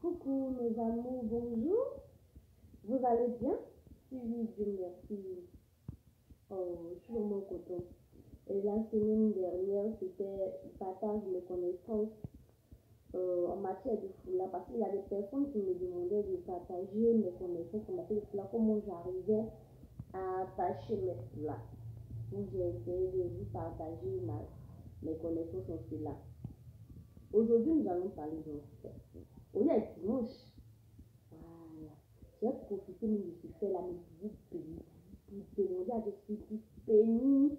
Coucou mes amours, bonjour. Vous allez bien? Oui, Dieu merci. Oh, je suis vraiment contente. Et la semaine dernière, c'était partage de connaissances en matière de foulard parce qu'il y a des personnes qui me demandaient de partager mes connaissances en matière de foulard, comment j'arrivais à attacher mes foulards. Donc j'ai essayé de vous partager mes connaissances en cela. Aujourd'hui, nous allons parler de aujourd'hui est dimanche. Voilà. J'ai profité de ce fait la musique pour demander à des filles qui bénissent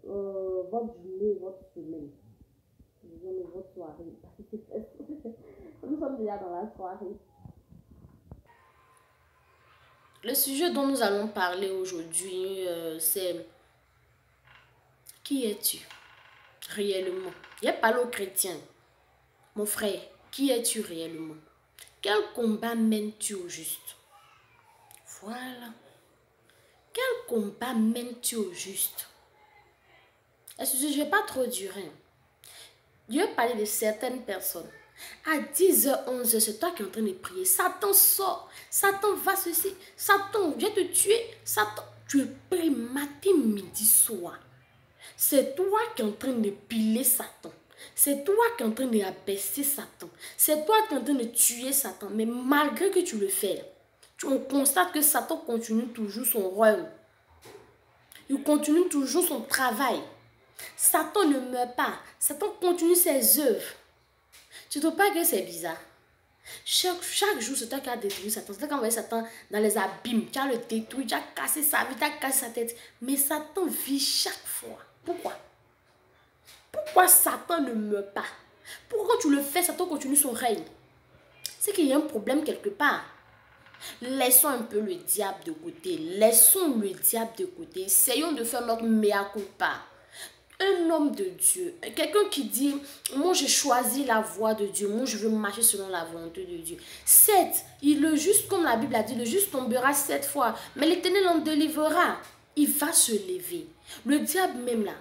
votre journée, votre semaine. Votre soirée. Nous sommes déjà dans la soirée. Le sujet dont nous allons parler aujourd'hui, c'est qui es-tu réellement? Il a parlé aux chrétiens. Mon frère, qui es-tu réellement? Quel combat mènes-tu au juste? Voilà. Quel combat mènes-tu au juste? Est-ce que je ne vais pas trop durer? Dieu parlait de certaines personnes. À 10h, 11h, c'est toi qui es en train de prier. Satan sort. Satan va ceci. Satan vient te tuer. Satan, tu pries matin, midi, soir. C'est toi qui es en train de piler Satan. C'est toi qui es en train d'abaisser Satan. C'est toi qui es en train de tuer Satan. Mais malgré que tu le fais, on constate que Satan continue toujours son rôle. Il continue toujours son travail. Satan ne meurt pas. Satan continue ses œuvres. Tu ne trouves pas que c'est bizarre? Chaque jour, c'est toi qui as détruit Satan. C'est toi qui as envoyé Satan dans les abîmes. Tu as le détruit, tu as cassé sa vie, tu as cassé sa tête. Mais Satan vit chaque fois. Pourquoi? Pourquoi Satan ne meurt pas? Pourquoi tu le fais, Satan continue son règne? C'est qu'il y a un problème quelque part. Laissons un peu le diable de côté. Laissons le diable de côté. Essayons de faire notre mea culpa. Un homme de Dieu, quelqu'un qui dit, moi j'ai choisi la voie de Dieu, moi je veux marcher selon la volonté de Dieu. Certes, le juste, comme la Bible a dit, le juste tombera 7 fois, mais l'Éternel en délivrera. Il va se lever. Le diable même là,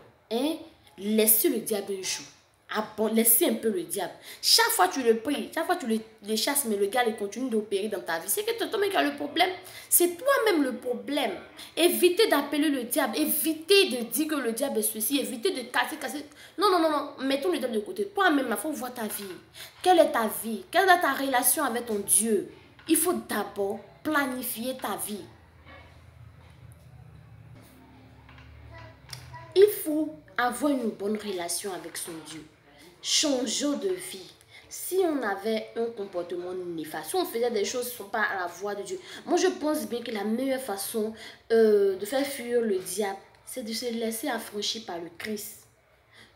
laissez le diable un jour. Ah bon, laissez un peu le diable. Chaque fois tu le pries, chaque fois tu le chasses, mais le gars il continue d'opérer dans ta vie. C'est que toi-même qui as le problème. C'est toi-même le problème. Évitez d'appeler le diable. Évitez de dire que le diable est ceci. Évitez de casser. Non, non, non, non. Mettons le diable de côté. Toi-même, il faut voir ta vie. Quelle est ta vie? Quelle est ta relation avec ton Dieu? Il faut d'abord planifier ta vie. Il faut avoir une bonne relation avec son Dieu. Changeons de vie. Si on avait un comportement néfaste, si on faisait des choses qui ne sont pas à la voie de Dieu, moi je pense bien que la meilleure façon de faire fuir le diable, c'est de se laisser affranchir par le Christ.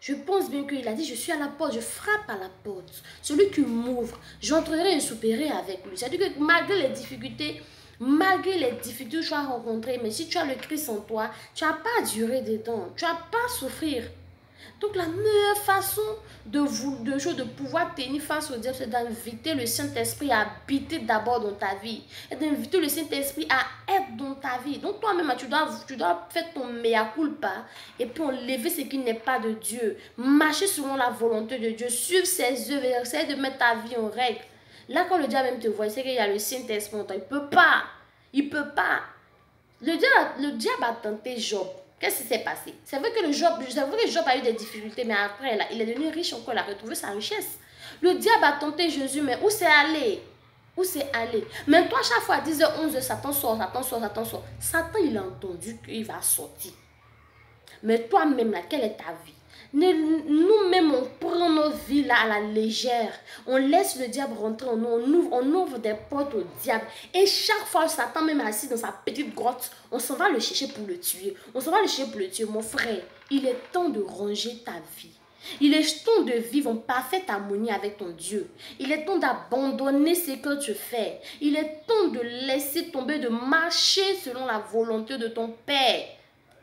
Je pense bien qu'il a dit, je suis à la porte, je frappe à la porte. Celui qui m'ouvre, j'entrerai et souperai avec lui. C'est-à-dire que malgré les difficultés que tu as rencontrées, mais si tu as le Christ en toi, tu n'as pas à durer dedans, tu n'as pas à souffrir. Donc la meilleure façon de pouvoir tenir face au diable, c'est d'inviter le Saint-Esprit à habiter d'abord dans ta vie. Et d'inviter le Saint-Esprit à être dans ta vie. Donc toi-même, tu dois faire ton mea culpa et puis enlever ce qui n'est pas de Dieu. Marcher selon la volonté de Dieu, suivre ses œuvres et essayer de mettre ta vie en règle. Là, quand le diable même te voit, c'est qu'il y a le Saint-Esprit en toi. Il ne peut pas. Il ne peut pas. Le diable a tenté Job. Qu'est-ce qui s'est passé? C'est vrai que Job a eu des difficultés, mais après, là, il est devenu riche encore, il a retrouvé sa richesse. Le diable a tenté Jésus, mais où c'est allé? Où c'est allé? Mais toi, chaque fois, à 10h, 11h, Satan sort, Satan sort, Satan sort. Satan, il a entendu qu'il va sortir. Mais toi-même, là, quelle est ta vie? Nous-mêmes, on prend nos vies là à la légère. On laisse le diable rentrer en nous. On ouvre des portes au diable. Et chaque fois, Satan, même assis dans sa petite grotte, on s'en va le chercher pour le tuer. On s'en va le chercher pour le tuer. Mon frère, il est temps de ranger ta vie. Il est temps de vivre en parfaite harmonie avec ton Dieu. Il est temps d'abandonner ce que tu fais. Il est temps de laisser tomber, de marcher selon la volonté de ton Père.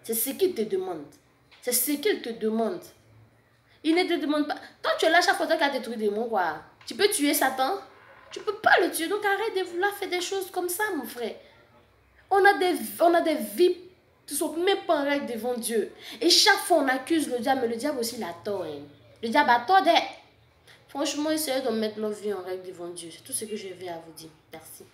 C'est ce qu'il te demande. C'est ce qu'il te demande. Il ne te demande pas. Toi, tu es là chaque fois que tu as détruit des démons, quoi. Tu peux tuer Satan. Tu ne peux pas le tuer. Donc arrête de vouloir faire des choses comme ça, mon frère. On a des vies qui ne sont même pas en règle devant Dieu. Et chaque fois, on accuse le diable. Mais le diable aussi, il a tort. Hein. Le diable a tort d'être. Franchement, essayez de mettre nos vies en règle devant Dieu. C'est tout ce que je vais à vous dire. Merci.